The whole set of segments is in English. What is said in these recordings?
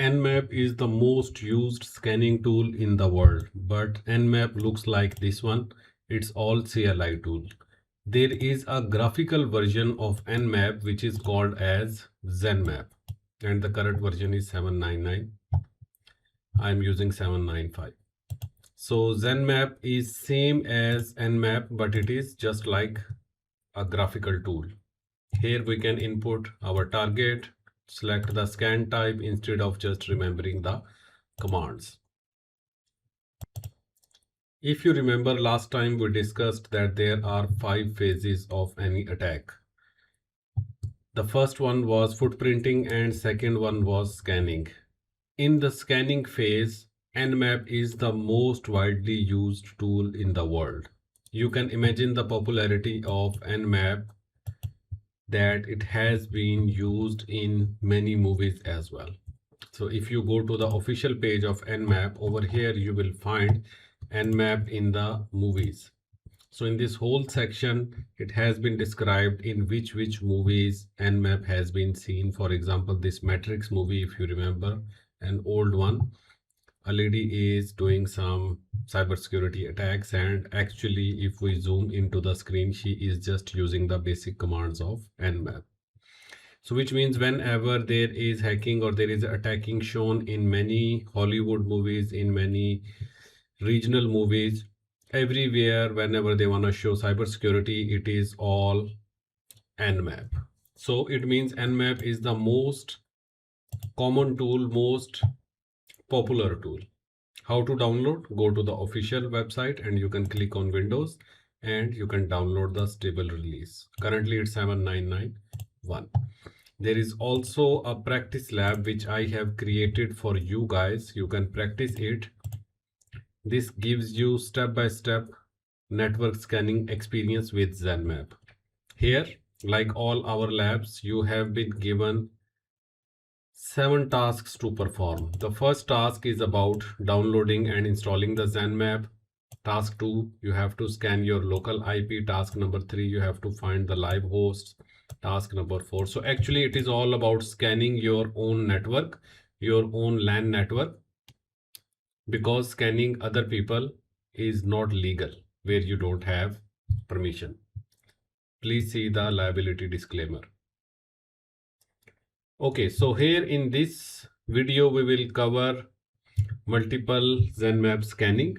Nmap is the most used scanning tool in the world, but Nmap looks like this one. It's all CLI tool. There is a graphical version of Nmap which is called as Zenmap, and the current version is 799. I am using 795. So Zenmap is same as Nmap, but it is just like a graphical tool. Here we can input our target, select the scan type instead of just remembering the commands. If you remember last time we discussed that there are 5 phases of any attack. The first one was footprinting and second one was scanning. In the scanning phase, Nmap is the most widely used tool in the world. You can imagine the popularity of Nmap, that it has been used in many movies as well. So if you go to the official page of Nmap, over here you will find Nmap in the movies. So in this whole section, it has been described in which movies Nmap has been seen. For example, this Matrix movie, if you remember, an old one, a lady is doing some cybersecurity attacks, and actually if we zoom into the screen, she is just using the basic commands of Nmap. So which means whenever there is hacking or there is attacking shown in many Hollywood movies, in many regional movies, everywhere whenever they want to show cybersecurity, it is all Nmap. So it means Nmap is the most common tool, most popular tool. How to download? Go to the official website and you can click on Windows and you can download the stable release. Currently it's 7991. There is also a practice lab which I have created for you guys. You can practice it. This gives you step-by-step network scanning experience with Zenmap. Here, like all our labs, you have been given 7 tasks to perform. The first task is about downloading and installing the Zenmap. Task 2, you have to scan your local IP. Task number 3, you have to find the live hosts. Task number 4. So actually it is all about scanning your own network, your own LAN network, because scanning other people is not legal where you don't have permission. Please see the liability disclaimer. Okay, so here in this video we will cover multiple Zenmap scanning.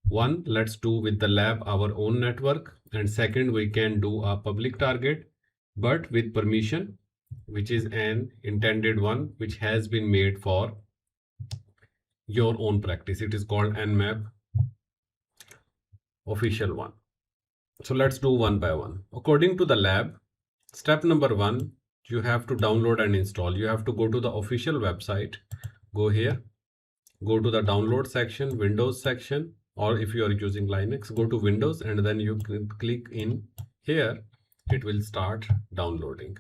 One, let's do with the lab our own network, and second, we can do a public target but with permission, which is an intended one which has been made for your own practice. It is called Nmap official one. So let's do one by one. According to the lab, step number 1, you have to download and install. You have to go to the official website, go here, go to the download section, Windows section, or if you are using Linux, go to Windows and then you can click in here. It will start downloading.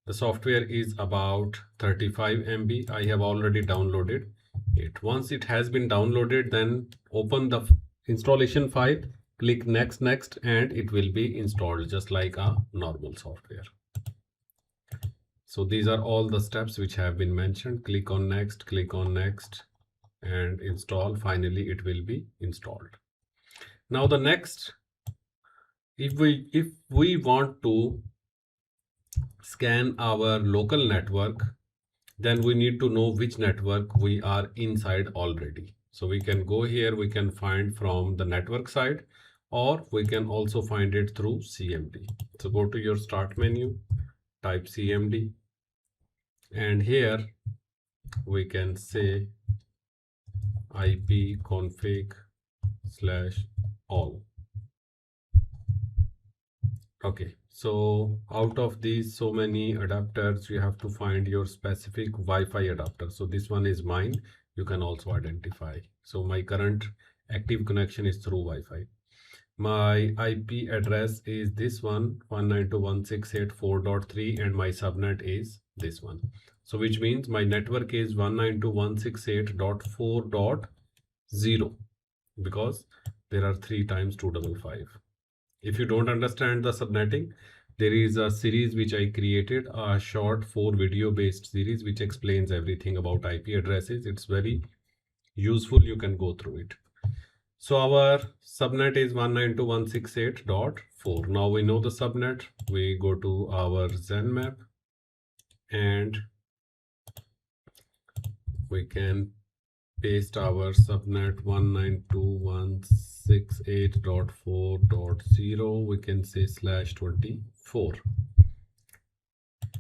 The software is about 35 MB. I have already downloaded it. Once it has been downloaded, then open the installation file, click next, and it will be installed just like a normal software. So these are all the steps which have been mentioned. Click on next and install. Finally it will be installed. Now the next, if we want to scan our local network, then we need to know which network we are inside already. So we can go here, we can find from the network side, or we can also find it through CMD. So go to your start menu, type CMD, and here we can say ipconfig /all. Okay, so out of these so many adapters, you have to find your specific Wi-Fi adapter. So this one is mine. You can also identify. So my current active connection is through Wi-Fi. My IP address is this one, 192.168.4.3, and my subnet is this one. So which means my network is 192.168.4.0 because there are 3 times 255. If you don't understand the subnetting, there is a series which I created, a short 4 video based series which explains everything about IP addresses. It's very useful, you can go through it. So our subnet is 192.168.4. Now we know the subnet. We go to our Zenmap and we can paste our subnet 192.168.4.0. We can say /24.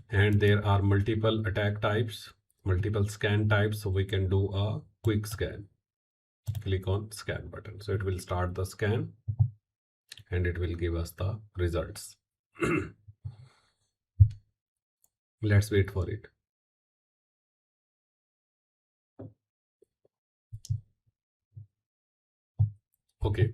And there are multiple attack types, multiple scan types. So we can do a quick scan. Click on scan button. So it will start the scan and it will give us the results. Let's wait for it. Okay.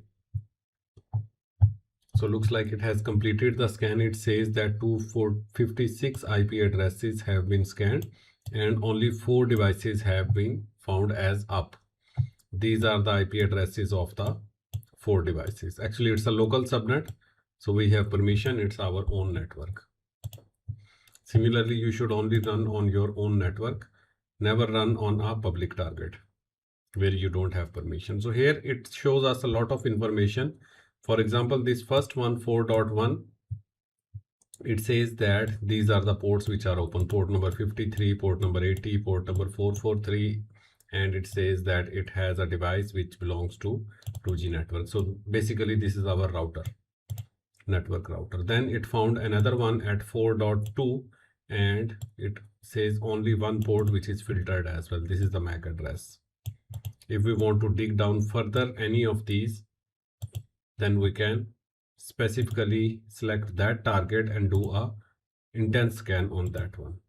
So looks like it has completed the scan. It says that 256 IP addresses have been scanned and only 4 devices have been found as up. These are the IP addresses of the 4 devices. Actually, it's a local subnet, so we have permission. It's our own network. Similarly, you should only run on your own network. Never run on a public target where you don't have permission. So here it shows us a lot of information. For example, this first one, 4.1, it says that these are the ports which are open: port number 53, port number 80, port number 443, and it says that it has a device which belongs to 2G network. So basically this is our router, network router. Then it found another one at 4.2 and it says only one port which is filtered as well. This is the MAC address. If we want to dig down further any of these, then we can specifically select that target and do a intense scan on that one.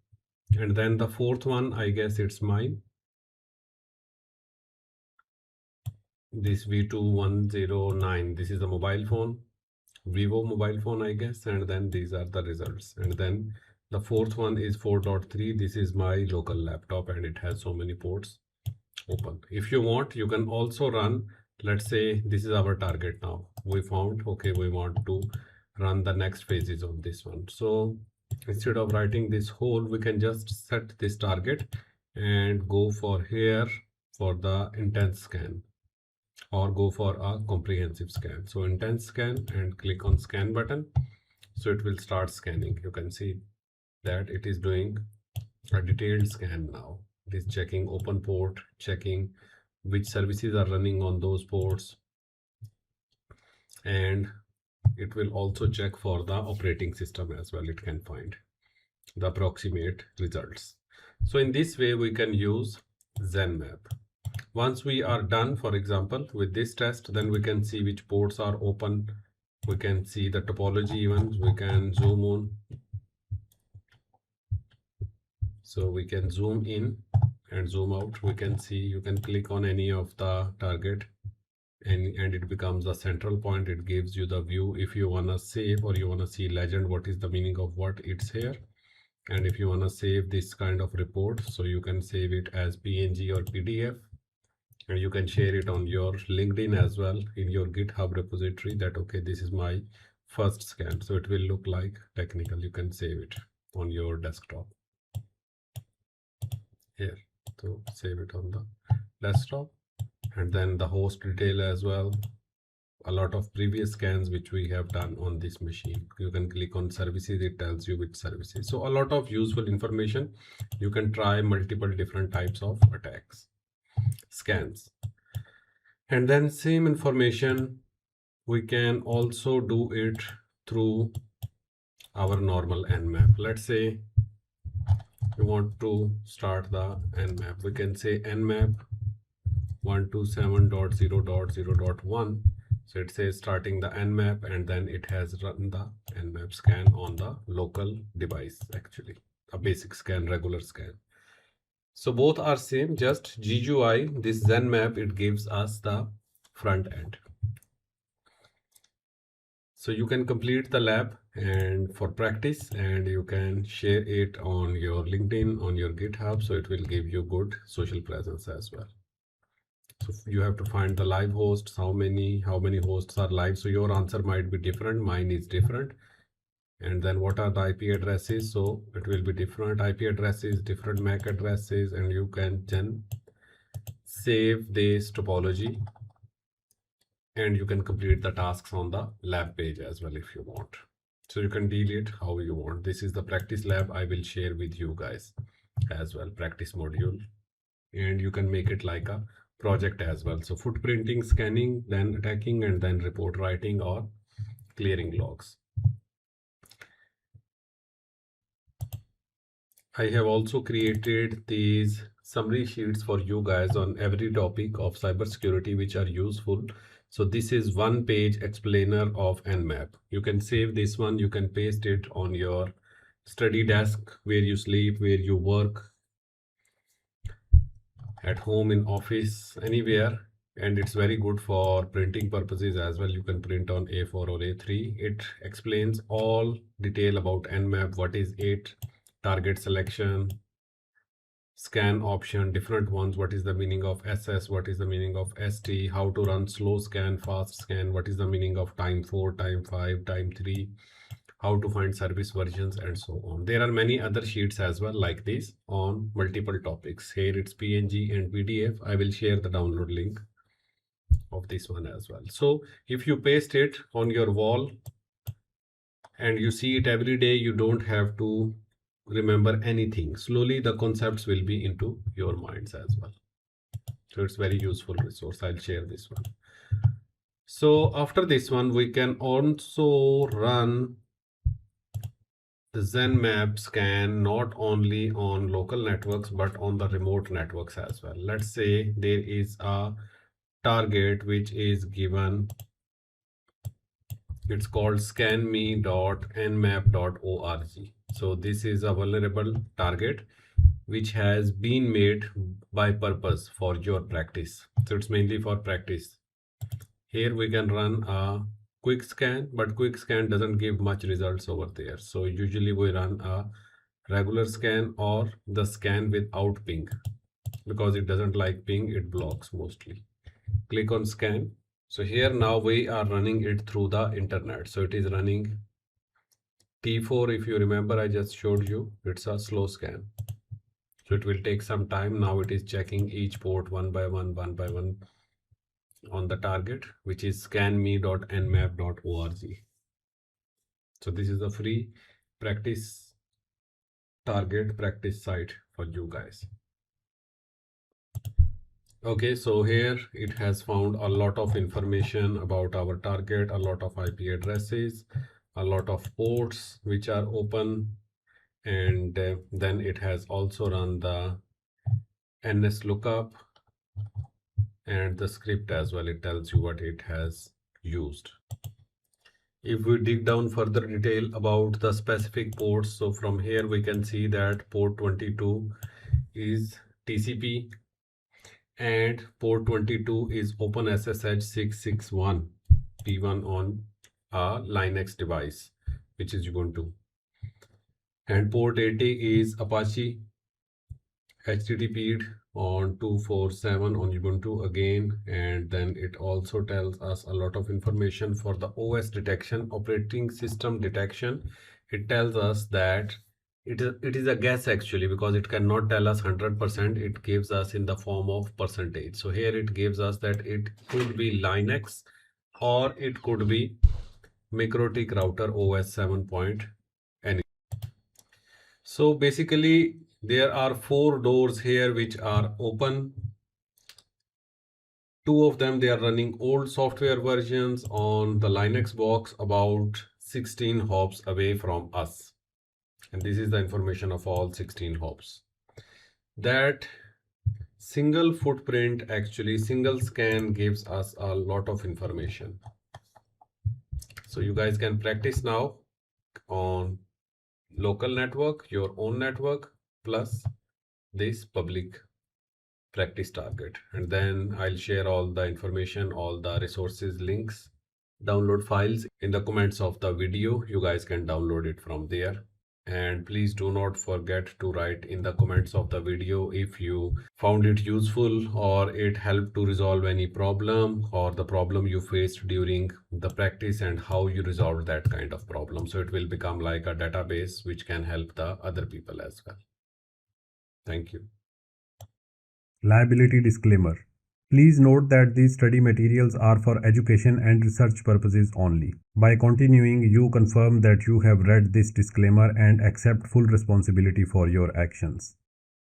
And then the fourth one, I guess it's mine, this V2109. This is a mobile phone, Vivo mobile phone, I guess. And then these are the results. And then the fourth one is 4.3. This is my local laptop and it has so many ports open. If you want, you can also run, let's say this is our target now. We found, okay, we want to run the next phases of this one. So instead of writing this whole, we can just set this target and go for here for the intense scan or go for a comprehensive scan. So intense scan and click on scan button. So it will start scanning. You can see that it is doing a detailed scan now. It is checking open port, checking which services are running on those ports, and it will also check for the operating system as well. It can find the approximate results. So in this way we can use Zenmap. Once we are done, for example, with this test, then we can see which ports are open. We can see the topology even. We can zoom on. So we can zoom in and zoom out. We can see, you can click on any of the target and it becomes a central point. It gives you the view. If you want to save or you want to see legend, what is the meaning of what it's here. And if you want to save this kind of report, so you can save it as PNG or PDF, and you can share it on your LinkedIn as well in your GitHub repository that, okay, this is my first scan. So it will look like technical. You can save it on your desktop here. So save it on the desktop, and then the host detail as well. A lot of previous scans which we have done on this machine. You can click on services, it tells you which services. So a lot of useful information. You can try multiple different types of attacks, scans. And then same information, we can also do it through our normal Nmap. Let's say we want to start the Nmap. We can say Nmap 127.0.0.1. So it says starting the Nmap, and then it has run the Nmap scan on the local device, actually a basic scan, regular scan. So both are same, just GUI, this Zenmap, it gives us the front end. So you can complete the lab and for practice, and you can share it on your LinkedIn, on your GitHub, so it will give you good social presence as well. So you have to find the live hosts, how many hosts are live. So your answer might be different, mine is different. And then what are the IP addresses? So it will be different IP addresses, different MAC addresses, and you can then save this topology, and you can complete the tasks on the lab page as well if you want. So you can deal it how you want. This is the practice lab I will share with you guys as well, practice module, and you can make it like a project as well. So footprinting, scanning, then attacking, and then report writing or clearing logs. I have also created these summary sheets for you guys on every topic of cybersecurity which are useful. So this is one page explainer of Nmap. You can save this one, you can paste it on your study desk, where you sleep, where you work, at home, in office, anywhere. And it's very good for printing purposes as well. You can print on A4 or A3. It explains all detail about Nmap, what is it, target selection, scan option, different ones, what is the meaning of SS, what is the meaning of ST, how to run slow scan, fast scan, what is the meaning of time 4, time 5, time 3, how to find service versions, and so on. There are many other sheets as well like this on multiple topics. Here it's PNG and PDF. I will share the download link of this one as well. So if you paste it on your wall and you see it every day, you don't have to remember anything. Slowly the concepts will be into your minds as well. So it's very useful resource. I'll share this one. So after this one, we can also run the Zenmap scan not only on local networks but on the remote networks as well. Let's say there is a target which is given, it's called scanme.nmap.org. so this is a vulnerable target which has been made by purpose for your practice. So it's mainly for practice. Here we can run a quick scan, but quick scan doesn't give much results over there. So usually we run a regular scan or the scan without ping, because it doesn't like ping, it blocks mostly. Click on scan. So here now we are running it through the internet. So it is running T4. If you remember, I just showed you, it's a slow scan. So it will take some time. Now it is checking each port one by one on the target, which is scanme.nmap.org. So this is a free practice target practice site for you guys. Okay, so here it has found a lot of information about our target, a lot of IP addresses, a lot of ports which are open, and then it has also run the NS lookup and the script as well. It tells you what it has used. If we dig down further detail about the specific ports, so from here we can see that port 22 is TCP and port 22 is OpenSSH 661 P1 on a Linux device, which is Ubuntu. And port 80 is Apache HTTP on 247 on Ubuntu again. And then it also tells us a lot of information for the OS detection, operating system detection. It tells us that it is a guess actually, because it cannot tell us 100%. It gives us in the form of percentage. So here it gives us that it could be Linux or it could be MikroTik router OS 7. So basically there are 4 doors here which are open. 2 of them, they are running old software versions on the Linux box about 16 hops away from us. And this is the information of all 16 hops. That single footprint, actually single scan, gives us a lot of information. So you guys can practice now on local network, your own network, plus this public practice target. And then I'll share all the information, all the resources, links, download files in the comments of the video. You guys can download it from there And please do not forget to write in the comments of the video if you found it useful or it helped to resolve any problem or the problem you faced during the practice and how you resolved that kind of problem. So it will become like a database which can help the other people as well. Thank you. Liability disclaimer. Please note that these study materials are for education and research purposes only. By continuing, you confirm that you have read this disclaimer and accept full responsibility for your actions.